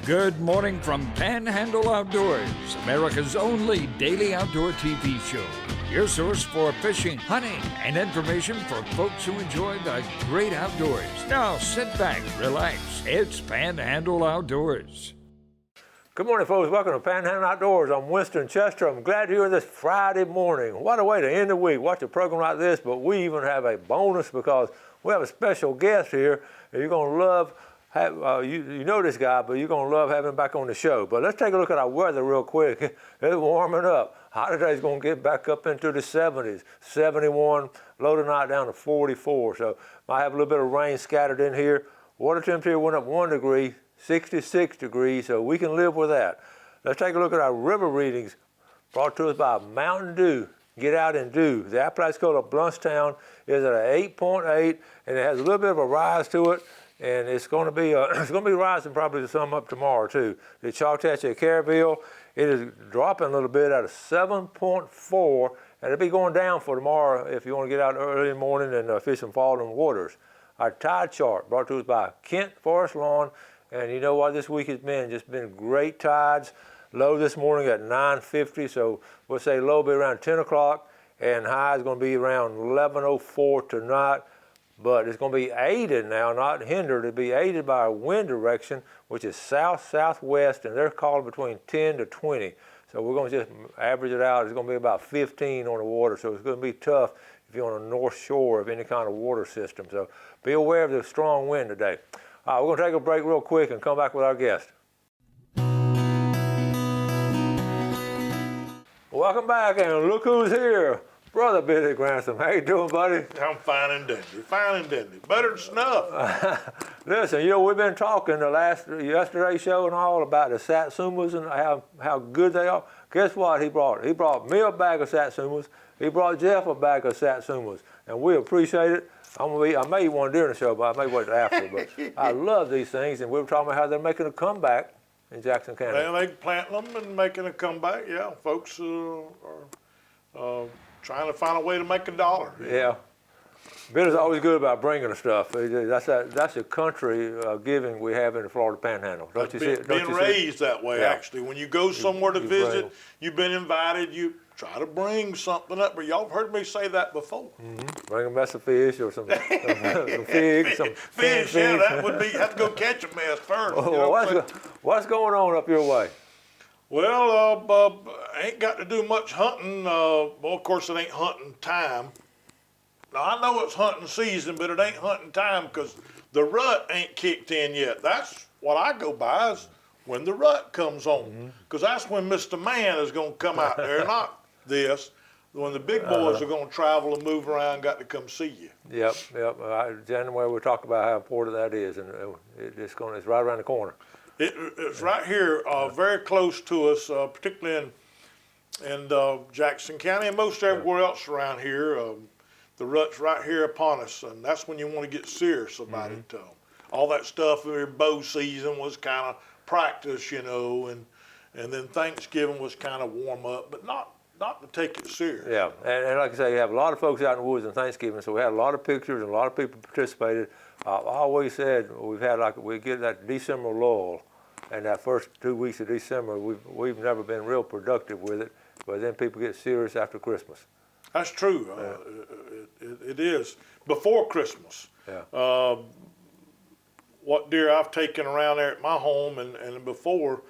Good morning from Panhandle Outdoors, America's only daily outdoor TV show. Your source for fishing, hunting, and information for folks who enjoy the great outdoors. Now sit back, relax. It's Panhandle Outdoors. Good morning, folks. Welcome to Panhandle Outdoors. I'm Winston Chester. I'm glad you're here this Friday morning. What a way to end the week. Watch a program like this, but we even have a bonus because we have a special guest here that you're going to love. You know this guy, but you're going to love having him back on the show. But let's take a look at our weather real quick. It's warming up. High today's going to get back up into the 70s, 71, low tonight down to 44. So might have a little bit of rain scattered in here. Water temperature went up 1 degree, 66 degrees, so we can live with that. Let's take a look at our river readings brought to us by Mountain Dew. Get out and do. The Apalachicola of Bluntstown is at an 8.8, and it has a little bit of a rise to it. And it's going to be rising probably some up tomorrow too. The Chalkatchee at Caryville, it is dropping a little bit at a 7.4, and it'll be going down for tomorrow if you want to get out early in the morning and fish some falling waters. Our tide chart brought to us by Kent Forest Lawn, and you know what this week has been? Just been great tides. Low this morning at 9:50, so we'll say low will be around 10 o'clock, and high is going to be around 11:04 tonight. But it's going to be aided now, not hindered. It'll be aided by a wind direction, which is south-southwest, and they're calling between 10 to 20. So we're going to just average it out. It's going to be about 15 on the water, so it's going to be tough if you're on the north shore of any kind of water system. So be aware of the strong wind today. All right, we're going to take a break real quick and come back with our guest. Welcome back, and look who's here. Brother Billy Grantham, how you doing, buddy? I'm fine and dandy, better than snuff. Listen, you know, we've been talking yesterday's show and all about the satsumas and how good they are. Guess what he brought? He brought me a bag of satsumas. He brought Jeff a bag of satsumas, and we appreciate it. I may eat one during the show, but I may wait till after. But I love these things, and we were talking about how they're making a comeback in Jackson County. They're planting them and making a comeback. Yeah, folks are trying to find a way to make a dollar. Yeah. Billy's always good about bringing the stuff. That's a country giving we have in the Florida Panhandle. Don't you see it? Being raised that way, actually. When you go somewhere to visit, you've been invited, you try to bring something up. But y'all have heard me say that before. Mm-hmm. Bring a mess of fish or some figs, some fish. Yeah, that would be, have to go catch a mess first. What's going on up your way? Well, ain't got to do much hunting. Well, of course, it ain't hunting time. Now, I know it's hunting season, but it ain't hunting time because the rut ain't kicked in yet. That's what I go by is when the rut comes on, because that's when Mr. Man is going to come out there, not this. When the big boys are going to travel and move around, got to come see you. Yep. January, we'll talk about how important that is, and it's right around the corner. It's right here, very close to us, particularly in Jackson County and most everywhere else around here. The rut's right here upon us, and that's when you want to get serious about it. All that stuff in bow season was kind of practice, you know, and then Thanksgiving was kind of warm up, but not to take it serious. Yeah, and like I say, you have a lot of folks out in the woods on Thanksgiving, so we had a lot of pictures and a lot of people participated. I always said we get that December lull, and that first 2 weeks of December, we've never been real productive with it, but then people get serious after Christmas. That's true. It is before Christmas. Yeah. What deer I've taken around there at my home and before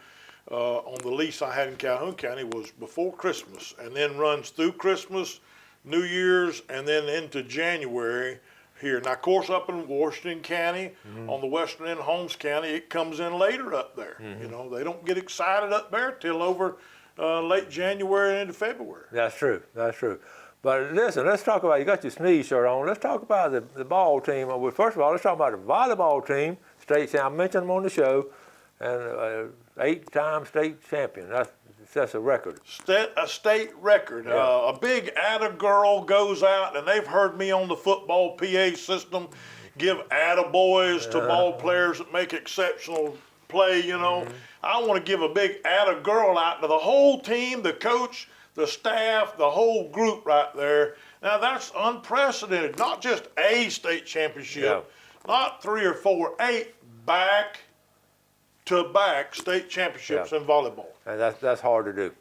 on the lease I had in Calhoun County was before Christmas, and then runs through Christmas, New Year's, and then into January here. Now, of course, up in Washington County, on the western end of Holmes County, it comes in later up there. You know, they don't get excited up there till over late January and into February. That's true. But listen, let's talk about, you got your sneeze shirt on. Let's talk about the ball team. Well, first of all, let's talk about the volleyball team. I mentioned them on the show, and 8-time state champion. That's a record. A state record. Yeah. A big atta-girl goes out, and they've heard me on the football PA system give atta-boys to ball players that make exceptional play, you know. I want to give a big atta-girl out to the whole team, the coach, the staff, the whole group right there. Now, that's unprecedented. Not just a state championship, not 3 or 4, 8 back back-to-back state championships in volleyball. And that's hard to do.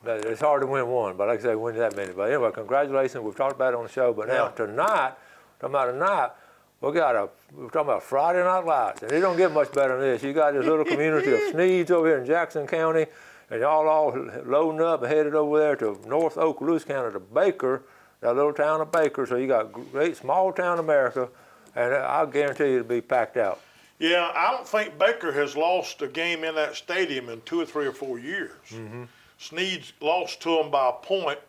It's hard to win one, but like I say, win that many. But anyway, congratulations. We've talked about it on the show, but now tonight, we're talking about Friday Night Lights, and it don't get much better than this. You got this little community of Sneeds over here in Jackson County, and y'all all loading up and headed over there to North Okaloosa County to Baker, that little town of Baker. So you got great small town America, and I'll guarantee you it'll be packed out. Yeah, I don't think Baker has lost a game in that stadium in 2 or 3 or 4 years. Mm-hmm. Sneeds lost to them by a point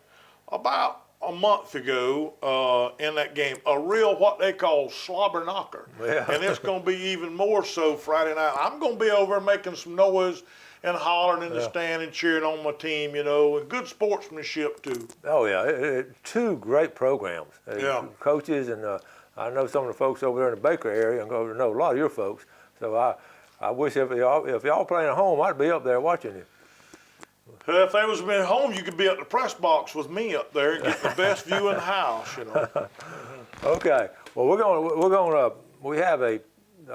about a month ago in that game. A real, what they call, slobber knocker. Yeah. And it's going to be even more so Friday night. I'm going to be over making some noise and hollering in the stand and cheering on my team, you know, and good sportsmanship too. Oh, yeah. Two great programs. Coaches, and I know some of the folks over there in the Baker area, and I know a lot of your folks. So I wish if y'all playing at home, I'd be up there watching you. If they was at home, you could be at the press box with me up there and get the best view in the house, you know. Okay. Well, we have a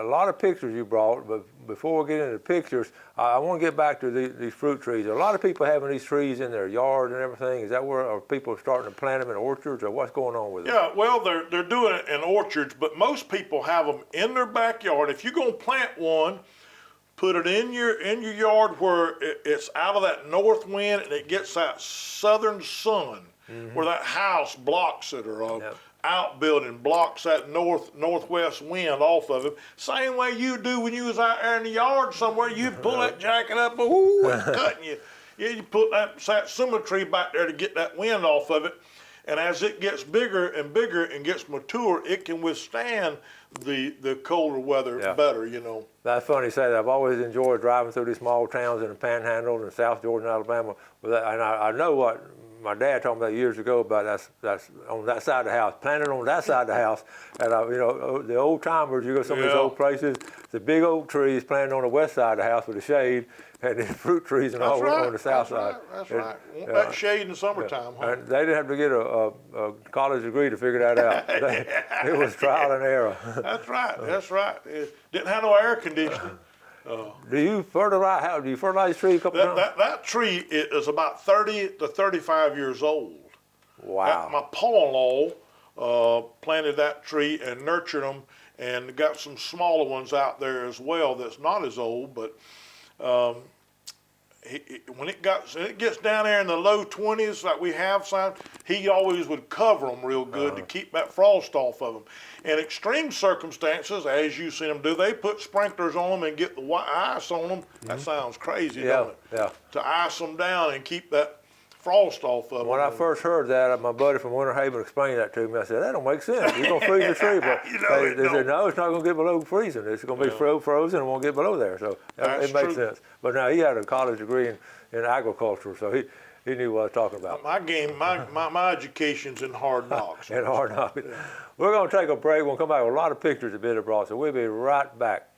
lot of pictures you brought, but before we get into the pictures, I want to get back to these fruit trees. A lot of people having these trees in their yard and everything. Is that where are people starting to plant them in orchards, or what's going on with them? Yeah, well, they're doing it in orchards, but most people have them in their backyard. If you're going to plant one, put it in your yard where it's out of that north wind and it gets that southern sun, where that house blocks it, or outbuilding blocks that northwest wind off of it. Same way you do when you was out there in the yard somewhere. You pull that jacket up, ooh, it's cutting you. Yeah, you put that satsuma tree back there to get that wind off of it. And as it gets bigger and bigger and gets mature, it can withstand the colder weather better, you know. That's funny you say that. I've always enjoyed driving through these small towns in the Panhandle and South Georgia and Alabama. And I know what my dad told me years ago about that's on that side of the house, planted on that side of the house. And you know, the old timers, you go to some of these old places, the big oak trees planted on the west side of the house with the shade, and then fruit trees and all on the south side. That's right. Want that shade in the summertime, huh? And they didn't have to get a college degree to figure that out. It was trial and error. That's right. That's right. It didn't have no air conditioning. Do you fertilize trees a couple times? That tree is about 30 to 35 years old. Wow. My pa-in-law planted that tree and nurtured them, and got some smaller ones out there as well that's not as old, but when it gets down there in the low 20s like we have some, he always would cover them real good to keep that frost off of them. In extreme circumstances, as you've seen them do, they put sprinklers on them and get the ice on them. That sounds crazy, doesn't it? Yeah. To ice them down and keep that frost off of them. When I first heard that, my buddy from Winter Haven explained that to me. I said, that don't make sense. You're going to freeze the tree. But they said, no, it's not going to get below freezing. It's going to be frozen and won't get below there. So it makes sense. But now he had a college degree in agriculture, so he knew what I was talking about. My education's in hard knocks. In hard knocks. We're going to take a break. We'll come back with a lot of pictures that Billy brought, so we'll be right back.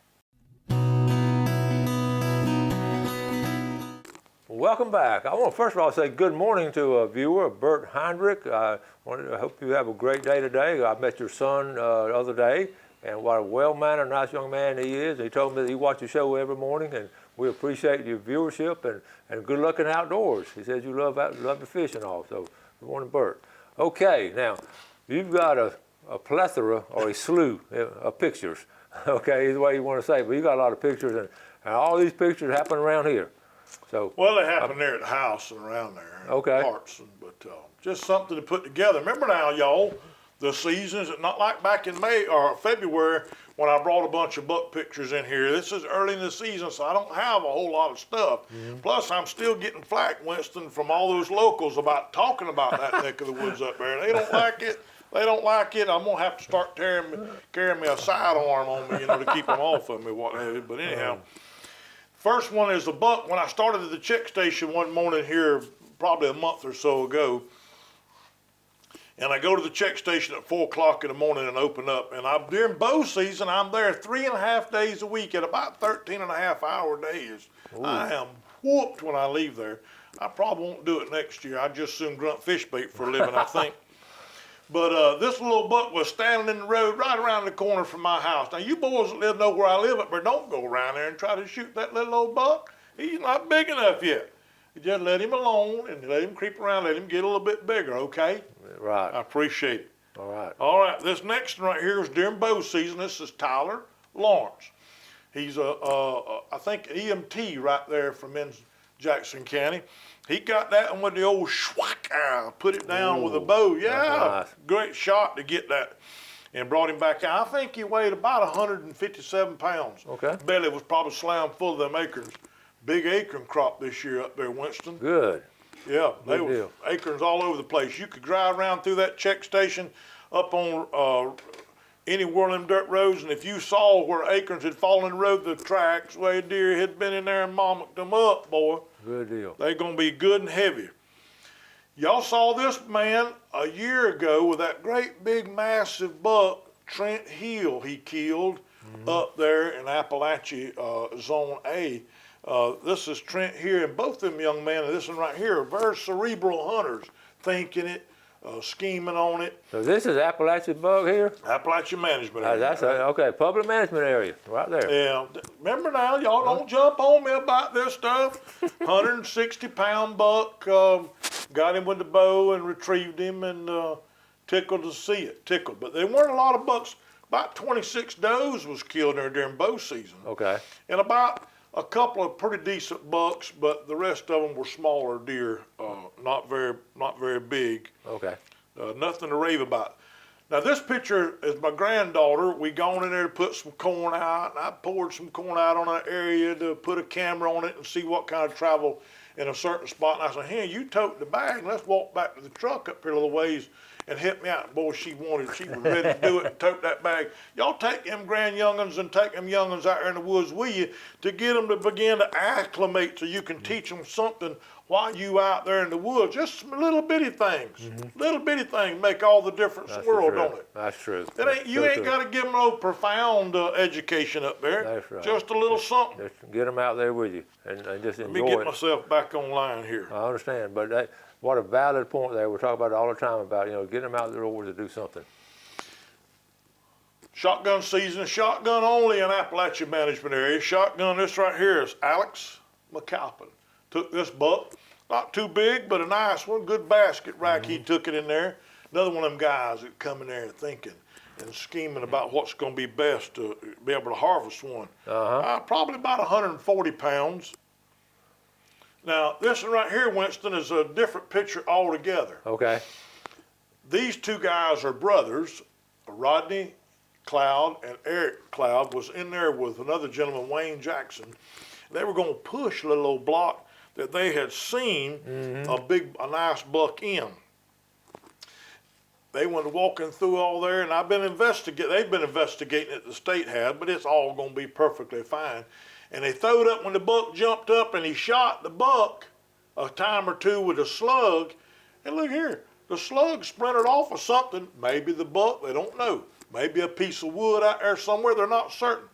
Welcome back. I want to first of all say good morning to a viewer, Bert Heinrich. I hope you have a great day today. I met your son the other day, and what a well-mannered, nice young man he is. He told me that he watched the show every morning, and we appreciate your viewership and good luck in outdoors. He says you love to fish and all, so good morning, Bert. Okay, now, you've got a plethora or a slew of pictures, okay, either way you want to say, but you got a lot of pictures, and all these pictures happen around here. So, well, they happen there at the house and around there. Okay. Parts, but just something to put together. Remember now, y'all, the seasons, not like back in May or February when I brought a bunch of buck pictures in here. This is early in the season, so I don't have a whole lot of stuff. Plus, I'm still getting flack, Winston, from all those locals about talking about that neck of the woods up there. They don't like it. They don't like it. I'm gonna have to start carrying me a sidearm on me, to keep them off of me, what have you. But anyhow. First one is a buck. When I started at the check station one morning here, probably a month or so ago, and I go to the check station at 4 o'clock in the morning and open up, and during bow season, I'm there 3.5 days a week at about 13.5-hour days. Ooh. I am whooped when I leave there. I probably won't do it next year. I just soon grunt fish bait for a living, I think. But this little buck was standing in the road right around the corner from my house. Now, you boys that live know where I live up there, don't go around there and try to shoot that little old buck. He's not big enough yet. You just let him alone and let him creep around, let him get a little bit bigger, okay? Right. I appreciate it. All right. All right, this next one right here is during bow season. This is Tyler Lawrence. He's I think EMT right there from in Jackson County. He got that one with the old schwack, put it down with a bow. Yeah, nice. Great shot to get that. And brought him back out. I think he weighed about 157 pounds. Okay. Belly was probably slammed full of them acorns. Big acorn crop this year up there, Winston. Good. Yeah, they Good were deal. acorns all over the place. You could drive around through that check station up on any one of them dirt roads, and if you saw where acorns had fallen in the road, the tracks, where deer had been in there and mommocked them up, boy, Good deal. they're going to be good and heavy. Y'all saw this man a year ago with that great big massive buck, Trent Hill, he killed up there in Appalachia Zone A. This is Trent here, and both of them young men, and this one right here, are very cerebral hunters, thinking it, scheming on it. So this is Appalachian buck here? Appalachia management area. That's okay, public management area, right there. Yeah, remember now, y'all don't jump on me about this stuff. 160-pound buck, got him with the bow and retrieved him, and tickled to see it, tickled. But there weren't a lot of bucks. About 26 does was killed there during bow season. Okay. And about a couple of pretty decent bucks, but the rest of them were smaller deer, not very big. Okay. Nothing to rave about. Now this picture is my granddaughter. We gone in there to put some corn out, and I poured some corn out on that area to put a camera on it and see what kind of travel in a certain spot. And I said, hey, you tote the bag, let's walk back to the truck up here a little ways and help me out. Boy, she was ready to do it and tote that bag. Y'all take them grand young'uns and take them young'uns out there in the woods with you to get them to begin to acclimate so you can teach them something while you out there in the woods. Just some little bitty things. Little bitty things make all the difference in the world, don't it? That's true. You ain't got to give them no profound education up there. That's right. Just a little something. Just get them out there with you and just enjoy Let me get it. myself back online here. I understand, but what a valid point there. We talk about it all the time about, get them out there to do something. Shotgun season, shotgun only in Appalachia management area. Shotgun, this right here is Alex McAlpin. Took this buck, not too big, but a nice one, good basket rack. He took it in there. Another one of them guys that come in there thinking and scheming about what's going to be best to be able to harvest one. Probably about 140 pounds. Now, this one right here, Winston, is a different picture altogether. Okay. These two guys are brothers. Rodney Cloud and Eric Cloud was in there with another gentleman, Wayne Jackson. They were going to push a little old block that they had seen a nice buck in. They went walking through all there, and they've been investigating it, the state had, but it's all going to be perfectly fine. And they throwed up when the buck jumped up, and he shot the buck a time or two with a slug. And look here, the slug splintered off of something. Maybe the buck, they don't know. Maybe a piece of wood out there somewhere, they're not certain.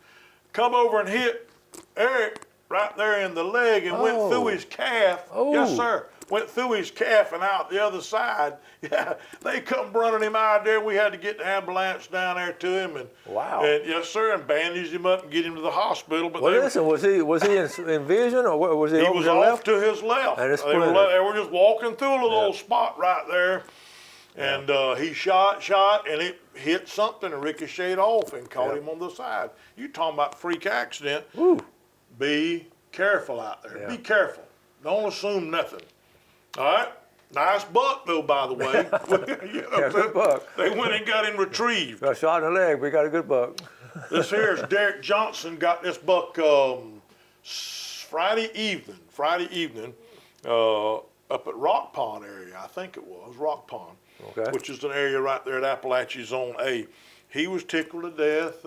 Come over and hit Eric right there in the leg and went through his calf. Yes, sir. Went through his calf and out the other side. Yeah, they come running him out there. We had to get the ambulance down there to him, and yes, sir, and bandaged him up and get him to the hospital. But listen, was he in vision or was he? He over was to the off left? to his left. And They were just walking through a little old spot right there, and he shot, and it hit something and ricocheted off and caught him on the side. You talking about freak accident? Be careful out there. Yeah. Be careful. Don't assume nothing. All right? Nice buck, though, by the way. Good buck. They went and got him retrieved. Got shot in the leg, we got a good buck. This here is Derek Johnson got this buck Friday evening up at Rock Pond area, I think it was, Rock Pond, which is an area right there at Appalachia Zone A. He was tickled to death.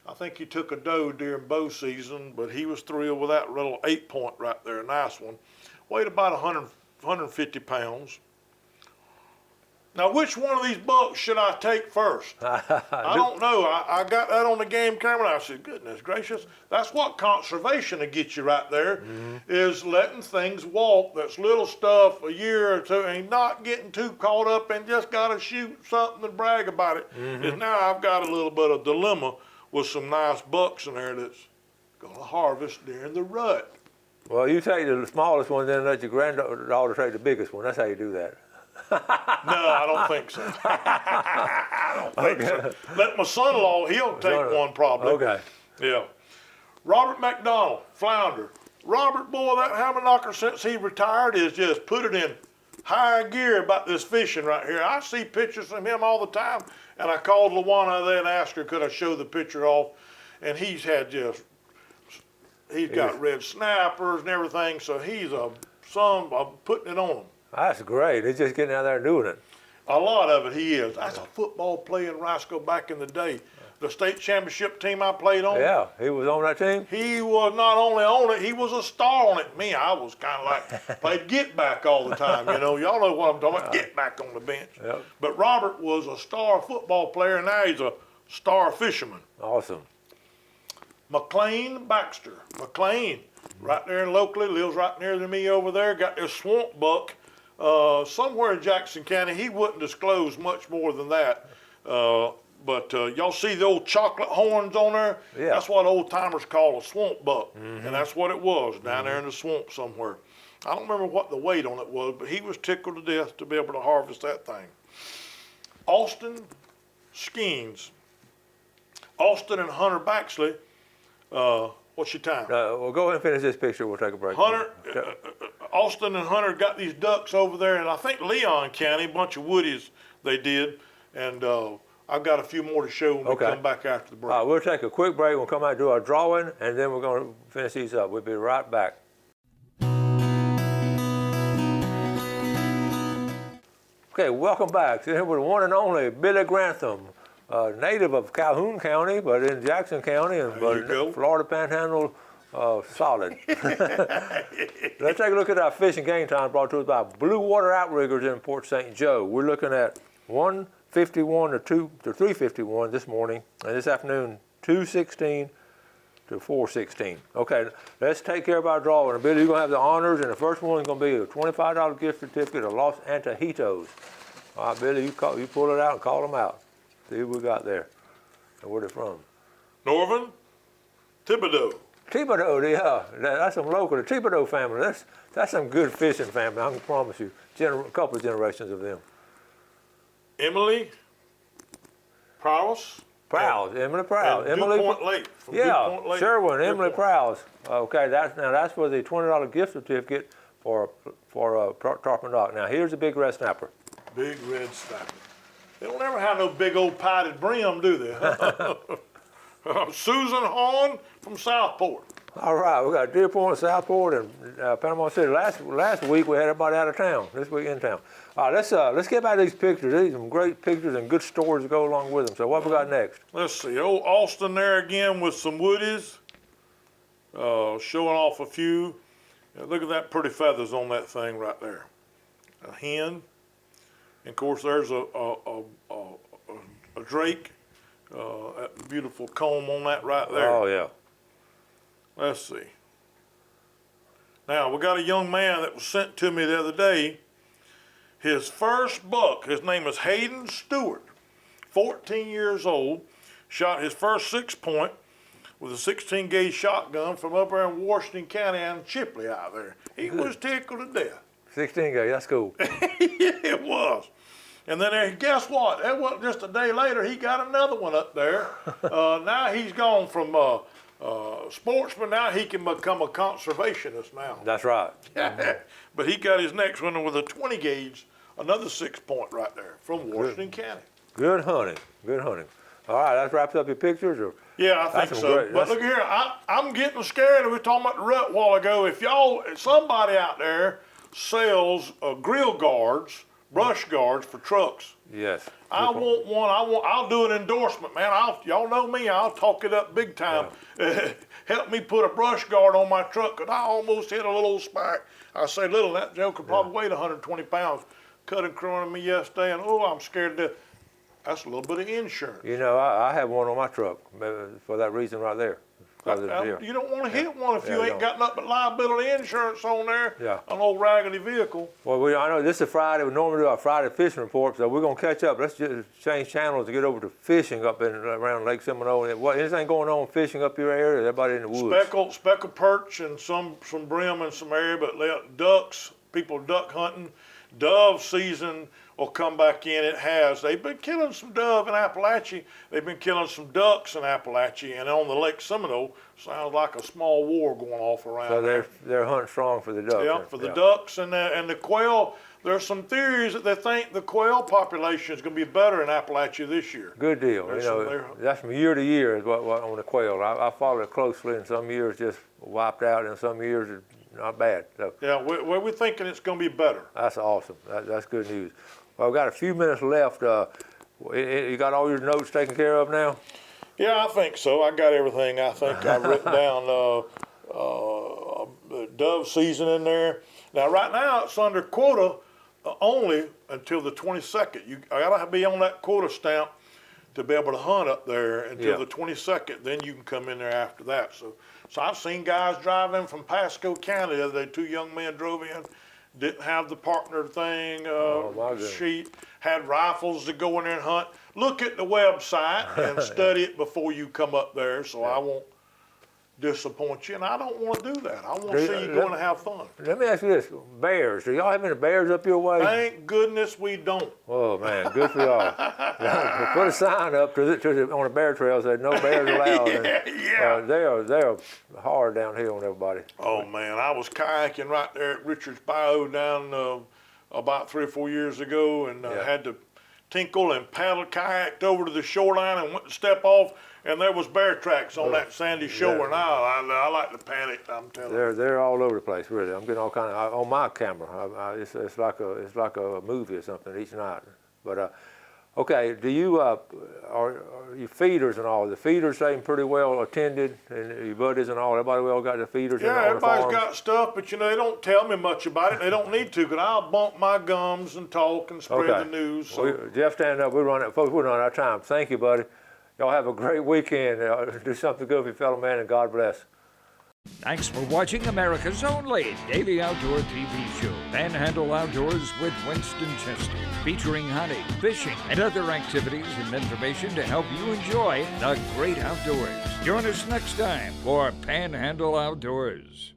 I think he took a doe during bow season, but he was thrilled with that little 8-point right there, a nice one. Weighed about 150 pounds. Now, which one of these bucks should I take first? I don't know. I got that on the game camera, and I said, goodness gracious, that's what conservation will get you right there, is letting things walk. That's little stuff, a year or two, and not getting too caught up and just got to shoot something and brag about it. Is now I've got a little bit of dilemma with some nice bucks in there that's going to harvest during the rut. Well, you take the smallest one, then let your granddaughter take the biggest one. That's how you do that. No, I don't think so. I don't think so. Let my son-in-law, he'll take one probably. Okay. Yeah. Robert McDonald, flounder. Robert, boy, that hammer knocker since he retired is just put it in high gear about this fishing right here. I see pictures from him all the time, and I called Luana there and asked her, could I show the picture off? And he's got red snappers and everything, so he's putting it on them. That's great. He's just getting out there and doing it. A lot of it he is. That's a football player in Roscoe back in the day. The state championship team I played on. Yeah, he was on that team? He was not only on it, he was a star on it. Me, I was kind of like, played get back all the time, you know. Y'all know what I'm talking about, get back on the bench. Yep. But Robert was a star football player, and now he's a star fisherman. Awesome. McLean Baxter. McLean, right there locally, lives right near to me over there, got this swamp buck. Somewhere in Jackson County. He wouldn't disclose much more than that. But y'all see the old chocolate horns on there? Yeah. That's what old timers call a swamp buck. And that's what it was down there in the swamp somewhere. I don't remember what the weight on it was, but he was tickled to death to be able to harvest that thing. Austin Skeens. Austin and Hunter Baxley. What's your time? Well, go ahead and finish this picture. We'll take a break. Austin and Hunter got these ducks over there, and I think Leon County, a bunch of woodies they did, and I've got a few more to show when we come back after the break. All right, we'll take a quick break. We'll come out and do our drawing, and then we're going to finish these up. We'll be right back. Okay, welcome back. Here with the one and only Billy Grantham, native of Calhoun County, but in Jackson County, and Florida Panhandle. Solid. Let's take a look at our fishing game time brought to us by Blue Water Outriggers in Port St. Joe. We're looking at 151 to 351 this morning, and this afternoon 216 to 416. Okay, let's take care of our drawing. Billy, you're going to have the honors, and the first one is going to be a $25 gift certificate of Los Antojitos. All right, Billy, you pull it out and call them out. See who we got there and where they're from. Norvin Thibodeau. Thibodeau, yeah, that's some local. The Thibodeau family, that's some good fishing family. I can promise you. A couple of generations of them. Emily Prowse. Emily Prowse. Emily DuPont Lake. From DuPont Lake. Sherwin, Emily Prowse. Okay, that's for the $20 gift certificate for tarpon dock. Now here's the big red snapper. Big red snapper. They don't ever have no big old padded brim, do they? Susan Horn from Southport. All right, we got Deer Point, Southport, and Panama City. Last week we had everybody out of town. This week in town. All right, let's get back to these pictures. These are some great pictures and good stories to go along with them. So what we got next? Let's see, old Austin there again with some woodies, showing off a few. Look at that pretty feathers on that thing right there. A hen, and of course there's a drake. That beautiful comb on that right there. Oh, yeah. Let's see. Now, we got a young man that was sent to me the other day. His first buck, his name is Hayden Stewart, 14 years old, shot his first 6-point with a 16-gauge shotgun from up there in Washington County and Chipley out there. He was tickled to death. 16 gauge, that's cool. Yeah, it was. And then guess what? That wasn't just a day later, he got another one up there. Now he's gone from sportsman, now he can become a conservationist now. That's right. But he got his next one with a 20 gauge, another 6-point right there from Washington County. Good hunting, good hunting. All right, that wraps up your pictures? Or? Yeah, I think so. But look here, I'm getting scared. We were talking about the rut a while ago. If somebody out there sells grill guards, brush guards for trucks. Yes. I want one. I'll do an endorsement, man. Y'all know me. I'll talk it up big time. Yeah. Help me put a brush guard on my truck, 'cause I almost hit a little spike. I say little. That joke could probably weigh 120 pounds. cut in front of me yesterday, and oh, I'm scared to death. That's a little bit of insurance. You know, I have one on my truck for that reason right there. You don't want to hit one if you ain't got nothing but liability insurance on there. Yeah. An old raggedy vehicle. Well, I know this is Friday. We normally do our Friday fishing report, so we're gonna catch up. Let's just change channels to get over to fishing up around Lake Seminole. What anything going on fishing up your area? Everybody in the woods. Speckled perch and some brim in some area, but ducks. People duck hunting. Dove season will come back in. It has. They've been killing some dove in Appalachia. They've been killing some ducks in Appalachia, and on the Lake Seminole, sounds like a small war going off around. So they're hunting strong for the ducks. Yeah, for the ducks and the quail. There's some theories that they think the quail population is going to be better in Appalachia this year. Good deal. That's from year to year is what on the quail. I follow it closely, and some years just wiped out, and some years it's not bad. So yeah, we're thinking it's going to be better. That's awesome. That's good news. Well, we've got a few minutes left. You got all your notes taken care of now? Yeah, I think so. I got everything. I think I've written down the dove season in there. Now, right now, it's under quota only until the 22nd. I got to be on that quota stamp to be able to hunt up there until the 22nd. Then you can come in there after that. So I've seen guys drive in from Pasco County the other day. 2 young men drove in, didn't have the partner thing sheet, had rifles to go in there and hunt. Look at the website and study it before you come up there, so I won't disappoint you. And I don't want to do that. I want to see you going to have fun. Let me ask you this: bears? Do y'all have any bears up your way? Thank goodness we don't. Oh man, good for y'all. Put a sign up on the bear trail that says no bears allowed. They're hard downhill on everybody. Oh man, I was kayaking right there at Richards Bayou down about 3 or 4 years ago, and had to tinkle and paddle kayaked over to the shoreline and went to step off, and there was bear tracks on that sandy shore. And I like to panic. I'm telling you. They're all over the place, really. I'm getting all kind of on my camera. It's like a movie or something each night. But okay, do you are your feeders and all? The feeders seem pretty well attended, and your buddies and all. Everybody well got the feeders. Yeah, everybody's got stuff, but they don't tell me much about it. They don't need to, because I'll bump my gums and talk and spread the news. So. Jeff, stand up. We're running out of time. Thank you, buddy. Y'all have a great weekend. Do something good for your fellow man, and God bless. Thanks for watching America's only daily outdoor TV show, Panhandle Outdoors with Winston Chester, featuring hunting, fishing, and other activities and information to help you enjoy the great outdoors. Join us next time for Panhandle Outdoors.